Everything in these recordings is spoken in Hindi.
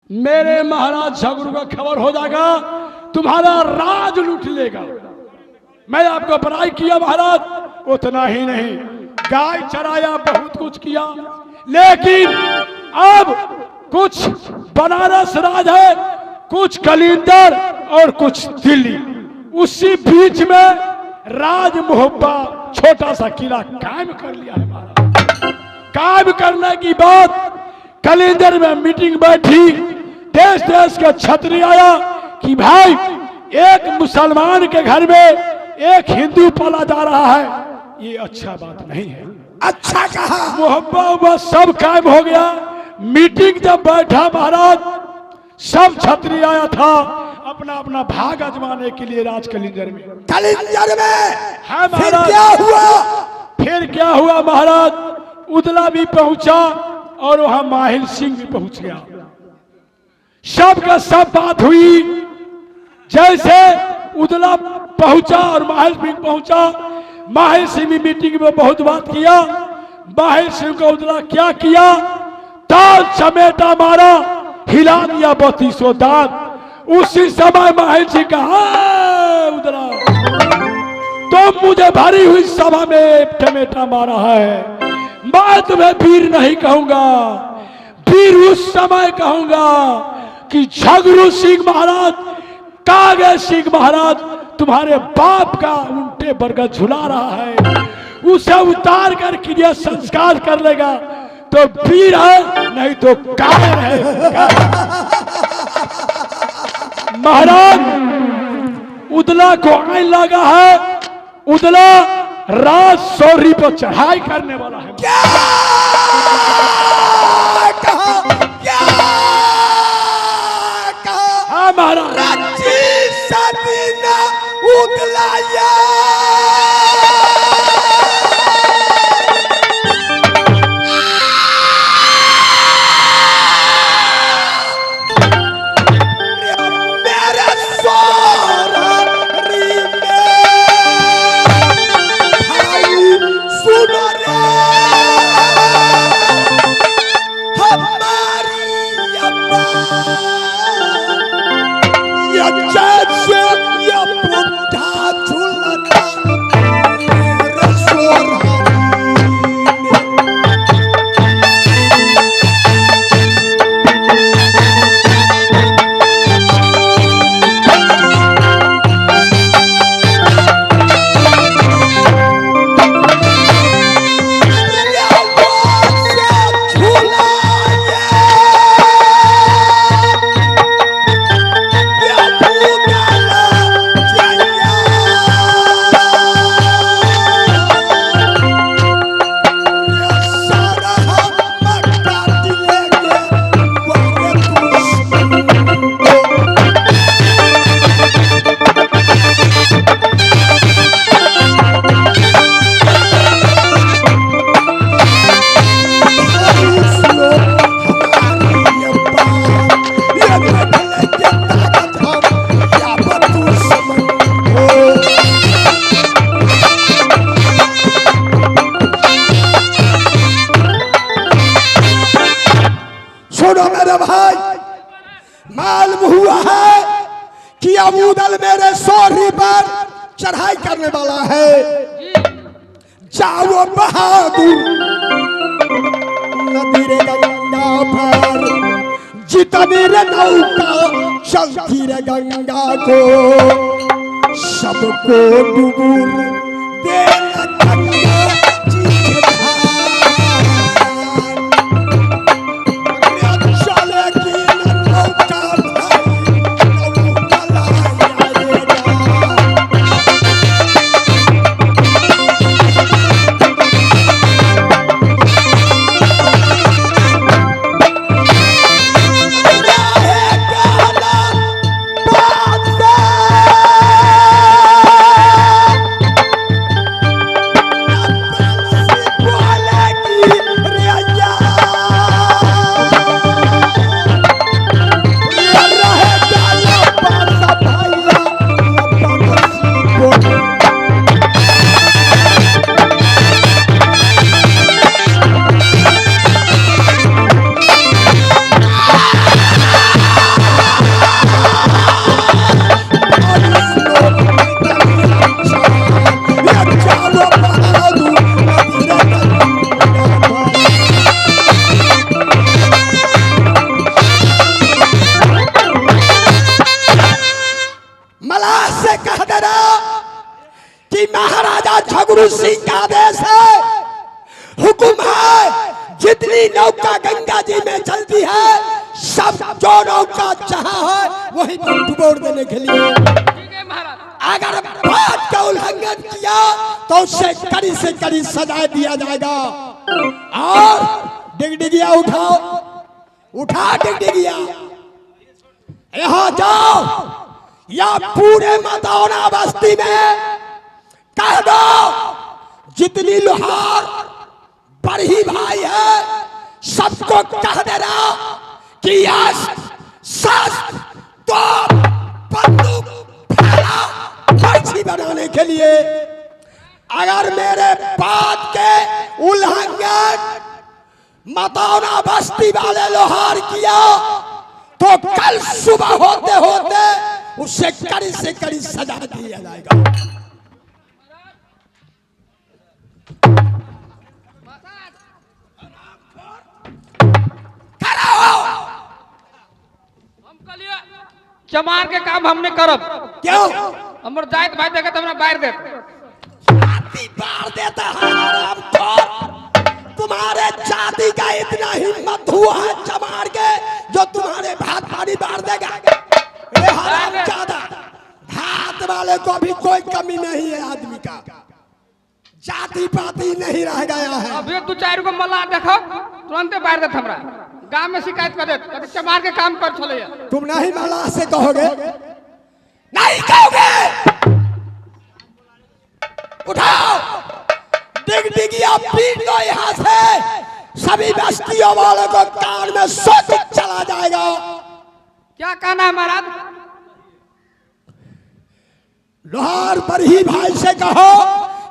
मेरे महाराज झगड़ू का खबर हो जाएगा, तुम्हारा राज लूट लेगा। मैं आपको बड़ाई किया महाराज, उतना ही नहीं, गाय चराया, बहुत कुछ किया, लेकिन अब कुछ बनारस राज है, कुछ कलिंदर और कुछ दिल्ली, उसी बीच में राज मुहब्बा छोटा सा किला कायम कर लिया है महाराज। कायम करने की बात कलिंदर में मीटिंग बैठी, देश देश के छत्री आया कि भाई एक मुसलमान के घर में एक हिंदू पाला जा रहा है, ये अच्छा बात नहीं है। अच्छा कहा। मुहब्बा सब कायम हो गया। मीटिंग जब बैठा महाराज, सब छत्री आया था अपना अपना भाग आजमाने के लिए राज कलिंदर में। कलिंदर में हाँ फिर महाराज। क्या हुआ? फिर क्या हुआ महाराज, उदला भी पहुंचा और वहां माहिर सिंह भी पहुंच गया। सब का सब बात हुई। जैसे उदला पहुंचा और माहिर सिंह पहुंचा, माहिर सिंह भी मीटिंग में बहुत बात किया। माहिर सिंह को उदला क्या किया, ताल चमेटा मारा, हिला दिया 32 दांत। उसी समय माहिर सिंह कहा, उदला तुम मुझे भरी हुई सभा में टमेटा मारा है, मैं तुम्हें वीर नहीं कहूंगा, वीर उस समय कहूंगा कि झगड़ू सिंह महाराज, कागे सिंह महाराज तुम्हारे बाप का उल्टे बरगद झुला रहा है, उसे उतार कर क्रिया संस्कार कर लेगा तो वीर है, नहीं तो कायर है। महाराज उदला को आइन लगा है, उदला राज सौरी पर चढ़ाई करने वाला है। क्या कहा? क्या कहा? हाँ महाराज। रांची सदीना उदलाया। मेरे सोहरी में भाई सुनो रे, हमारी अम्मा ये जैसे ये बुढ़ा झूलता मेरे सोहरी में। सुनो मेरे भाई, मालूम हुआ है कि अब उदल मेरे सोहरी पर चढ़ाई करने वाला है। जाओ बहादुर नदी रे गंगा पर, जितनी रे नौका चलती रे गंगा को, सबको डूबूर दे गंगा जी के धार। झगड़ू सिंह का आदेश है, हुक्म है, जितनी नौका गंगा जी में चलती है सब जो नौका जहां है वहीं पर डुबोर देने के लिए। अगर बात का उल्लंघन किया तो उससे कड़ी से कड़ी सजा दिया जाएगा। और डिगडिगिया उठाओ, उठा डिगडिगिया, यहाँ जाओ या पूरे मदौना बस्ती में कह दो जितनी लोहार बरही भाई है सबको कह देना कि आज शस्त्र तो बंदूक फैला पर्ची बनाने के लिए अगर मेरे बात के उल्लंघन मदौना बस्ती वाले लोहार किया तो कल सुबह होते होते उससे कड़ी से कड़ी सजा दिया जाएगा। चमार के काम हमने करब क्यों? हमर जाइत भाई देखे तो हमरा बाहर दे जाति बार देता है हरामखोर। तुम्हारे जाति का इतना हिम्मत हुआ है चमार के जो तुम्हारे भात पानी बार देगा। ये हरामजादा, भात वाले को भी कोई कमी नहीं है आदमी का, जाति पाति नहीं रह गया है। अभी तू 4 को मल्ला देखो तुरंत बाहर दे हमरा गांव में शिकायत कर दे चमार के काम कर चले। तुम नहीं मल्ला से कहोगे? नहीं कहोगे? उठाओ डिगडिगिया पीट लो यहाँ से, सभी बस्तियों वालों को कान में सोच चला जाएगा। क्या कहना है महाराज? लोहार पर ही भाई से कहो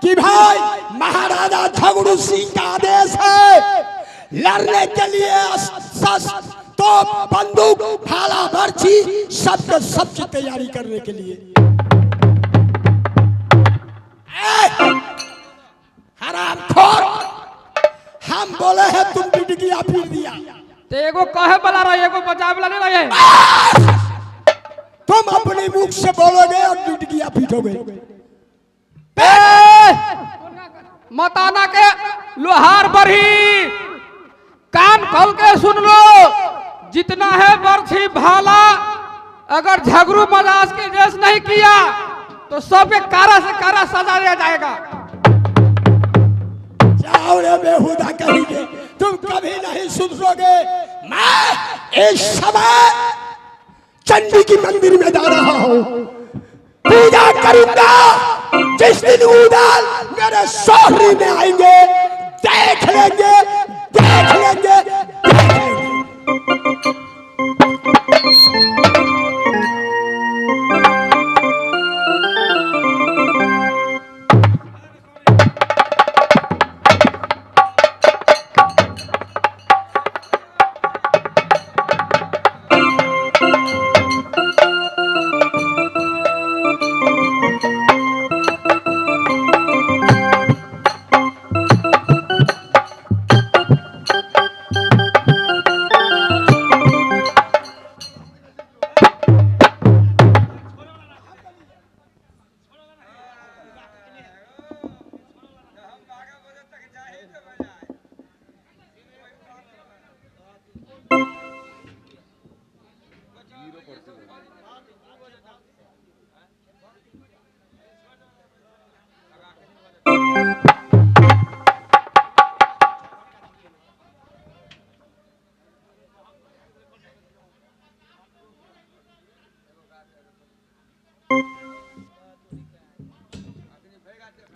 कि भाई महाराजा झगड़ू सिंह का आदेश है लड़ने के लिए तो बंदूक भाला बर्छी सबके सबकी तैयारी करने के लिए। हरामखोर, हम बोले हैं तुम डिगडिगिया पीट दिया तो एगो कहे वाला रहे एगो बचावे वाला नहीं रहे। तुम अपने मुख से बोलोगे और डिगडिगिया पीटोगे। मताना के लोहार बरही कान खोल के सुन लो, जितना है बर्छी भाला अगर झगड़ू मजाज के देश नहीं किया तो सबके कारा से कारा सजा दिया जाएगा। जाओ रे बेहुदा कहेंगे, तुम कभी नहीं सुधरोगे। मैं इस समय चंडी की मंदिर में जा रहा हूँ, पूजा करूंगा। जिस दिन उदाल मेरे सोहरी में आएंगे देख लेंगे, देख लेंगे, देख लेंगे।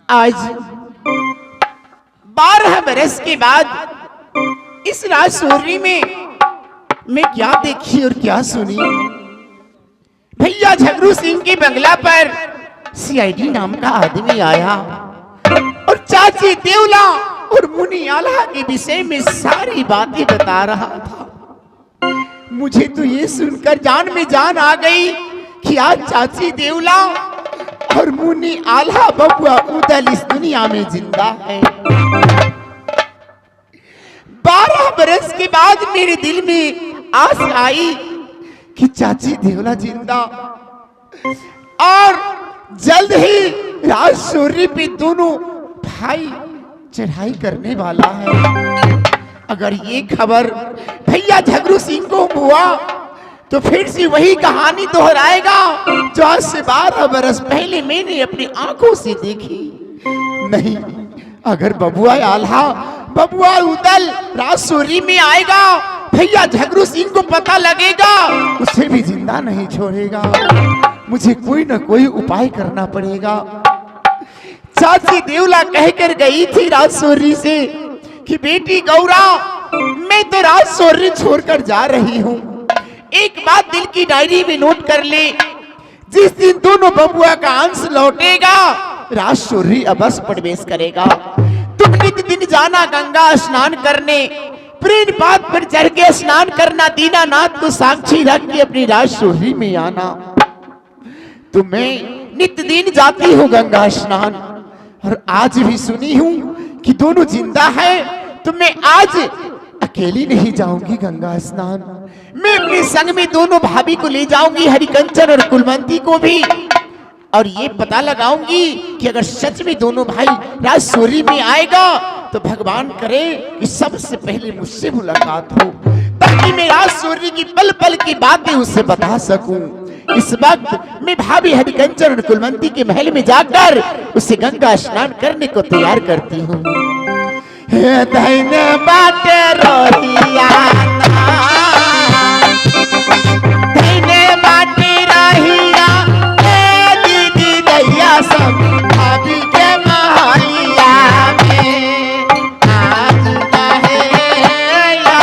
आज 12 बरस के बाद इस रात सोरी में मैं क्या देखी और क्या सुनी। भैया झगड़ू सिंह के बंगला पर सीआईडी नाम का आदमी आया और चाची देवला और मुनि आल्हा के विषय में सारी बातें बता रहा था। मुझे तो ये सुनकर जान में जान आ गई कि आज चाची देवला और मुनि आल्हा बबुआ उदल इस दुनिया में जिंदा है। 12 बरस के बाद मेरे दिल में आस आई कि चाची देवला जिंदा और जल्द ही राज सूर्य पे दोनों चढ़ाई चढ़ाई करने वाला है। अगर ये खबर भैया झगरू सिंह को हुआ तो फिर से वही कहानी दोहराएगा जो आज से 12 बरस पहले मैंने अपनी आंखों से देखी। नहीं, अगर बबुआ आल्हा बबुआ उदल राजसूरी में आएगा, भैया झगरू सिंह को पता लगेगा, उसे भी जिंदा नहीं छोड़ेगा। मुझे कोई ना कोई उपाय करना पड़ेगा। चाची देवला कहकर गई थी राजसूरी से कि बेटी गौरा, मैं तो राजसूरी छोड़कर जा रही हूँ। एक बात दिल की डायरी में नोट कर ले, जिस दिन दोनों बबुआ का अंश लौटेगा, राजसूरी अवश्य प्रवेश करेगा। तुम नित दिन जाना गंगा स्नान करने, प्रेम पात पर चढ़ के स्नान करना, दीनानाथ को साक्षी रख के अपनी राजसूरी में आना। तो मैं नित दिन जाती हूँ गंगा स्नान, और आज भी सुनी हूँ कि दोनों जिंदा है, तो मैं आज अकेली नहीं जाऊंगी गंगा स्नान। मैं अपने संग में दोनों भाभी को ले जाऊंगी, हरिकंचन और कुलवंती को भी, और ये पता लगाऊंगी कि अगर सच में दोनों भाई राजसूरी में आएगा तो भगवान करे कि सबसे पहले मुझसे मुलाकात हो, ताकि मैं राजसूरी की पल पल की बातें उससे बता सकूं। इस वक्त मैं भाभी हरिकंचन और कुलवंती के महल में जाकर उसे गंगा स्नान करने को तैयार करती हूँ। सब भाभी के महलिया में आज रहेगा।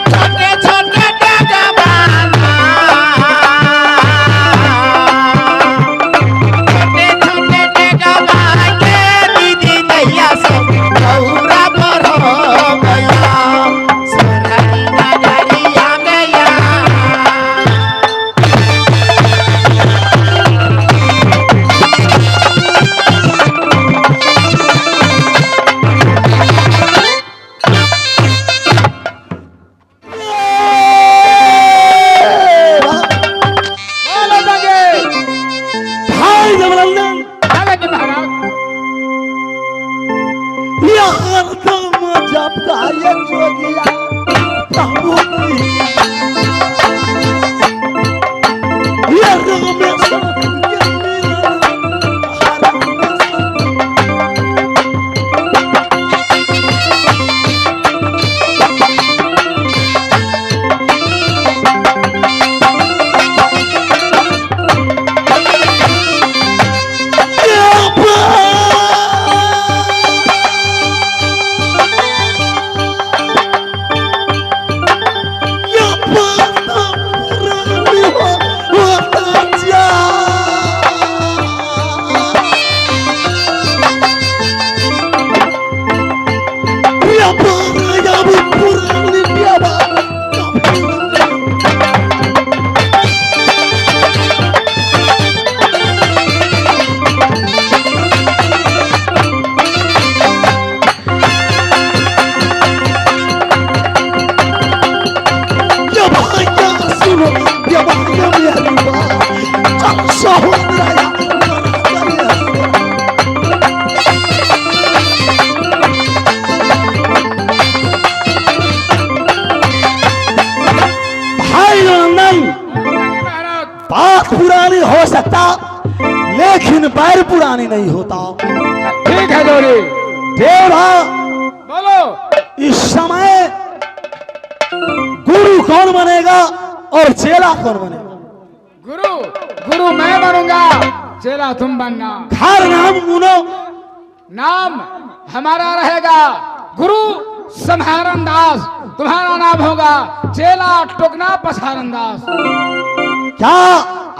छोटे छोटे पुरानी हो सकता, लेकिन पैर पुरानी नहीं होता। ठीक है जोड़ी, देवा बोलो। इस समय गुरु कौन बनेगा और चेला कौन बनेगा? गुरु गुरु मैं बनूंगा, चेला तुम बनना। हर नाम मुनो, नाम हमारा रहेगा गुरु संहारन दास, तुम्हारा नाम होगा चेला टोकना पसारन दास। क्या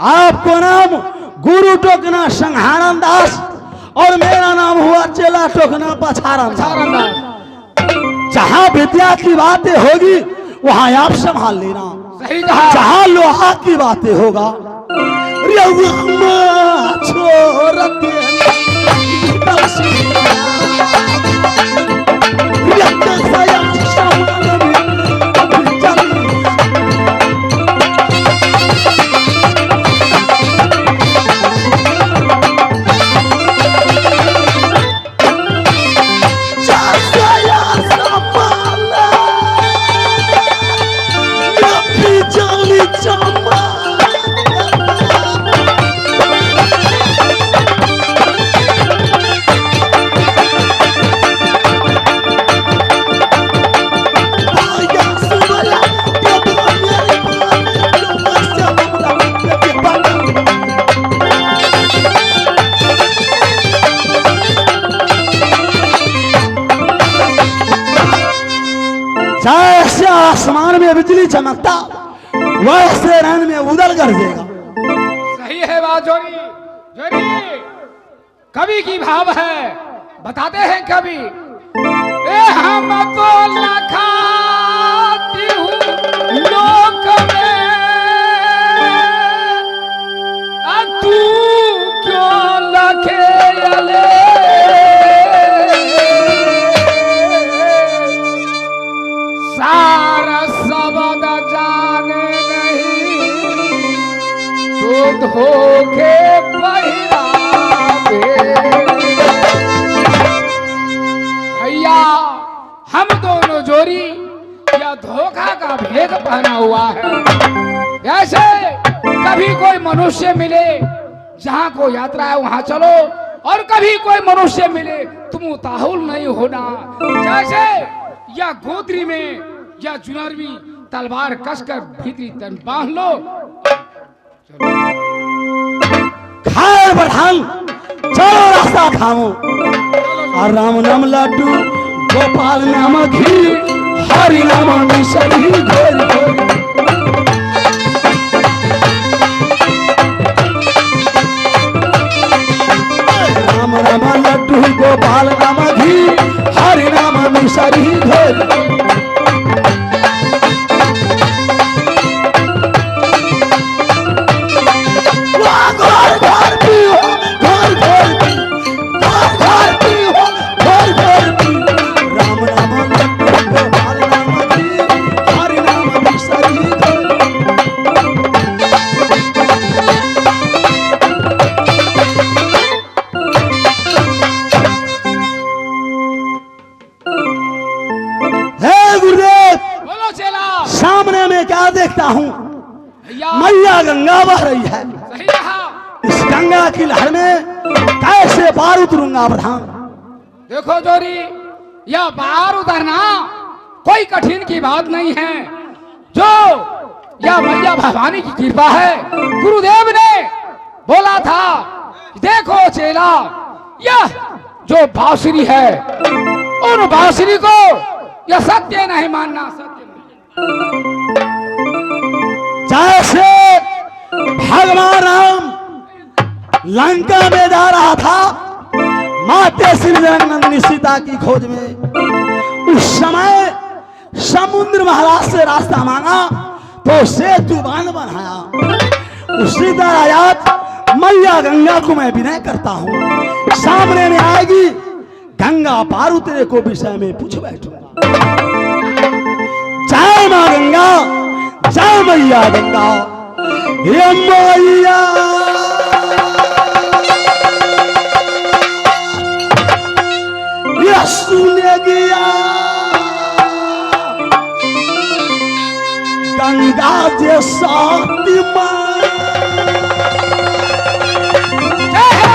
आपको नाम गुरु टोकना संहारन दास और मेरा नाम हुआ चेला टोकना पछारन दास? जहाँ विद्या की बातें होगी वहाँ आप संभाल लेना। सही कहा। जहाँ लोहा की बातें होगा, रउआ छोड़ दे जैसे आसमान में बिजली चमकता वैसे रन में उदल गरजेगा। सही है बात जोरी। जोरी कवि की भाव है, बताते हैं कवि। ए हम तो लखाती हूँ लोक में, तू क्यों लखेले। सारा शब्द जाने नहीं तो धोखे पहिरावे। भैया हम दोनों जोड़ी या धोखा का भेद पहना हुआ है। ऐसे कभी कोई मनुष्य मिले जहाँ को यात्रा है वहां चलो, और कभी कोई मनुष्य मिले तुम उताहुल नहीं होना। जैसे या गोत्री में या जुनरवी तलवार कसकर भीतरी तन बांध लो। खैर बढ़ान चलो रास्ता खाओ। और राम नाम लड्डू, गोपाल नाम घी, हरि नाम मिश्री घोर घोर। राम नाम लड्डू, गोपाल नाम घी, हरि नाम मिश्री घोर घोर। सामने में क्या देखता हूँ? मैया गंगा बह रही है। इस गंगा की लहर में कैसे पार उतरूंगा प्रधान? देखो जोरी, यह पार उतरना कोई कठिन की बात नहीं है। जो यह मैया भवानी की कृपा है। गुरुदेव ने बोला था, देखो चेला, यह जो बांसुरी है उन बांसुरी को यह सत्य नहीं मानना। सत्य जैसे भगवान राम लंका में जा रहा था माते श्री जगन्नंदिनी सीता की खोज में, उस समय समुद्र महाराज से रास्ता मांगा तो सेतु बांध बनाया। उसी तरह आज मैया गंगा को मैं विनय करता हूँ, सामने में आएगी गंगा पार उतरे को विषय में पूछ बैठूंगा। जय मां गंगा, जय मैया गंगा। ये मैया ये सुने गया गंगा जे शक्ति मां,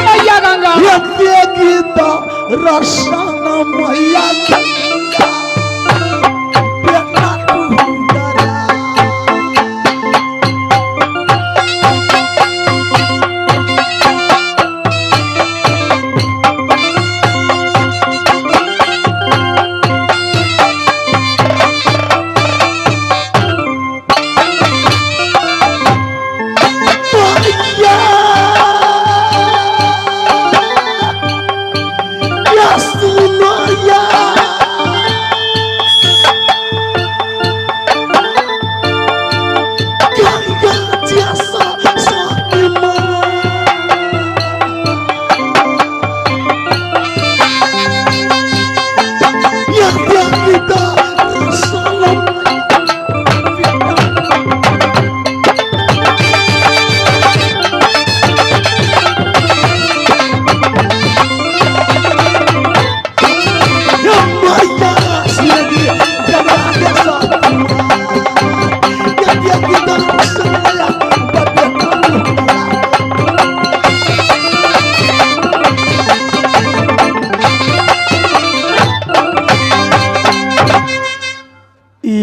मैया गंगा ये देगी तो रसन मैया गंगा।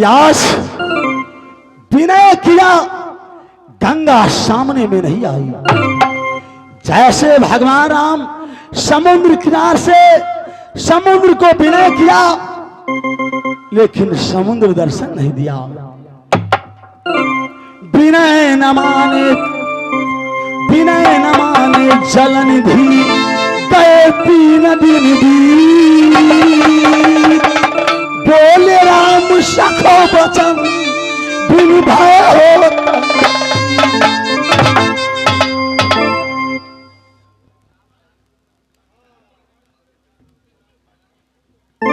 आज विनय किया, गंगा सामने में नहीं आई। जैसे भगवान राम समुद्र किनार से समुद्र को विनय किया, लेकिन समुद्र दर्शन नहीं दिया। विनय न माने जलनिधि, गए 3 दिन बीत। बोले राम सखो वचन, बिन भय होता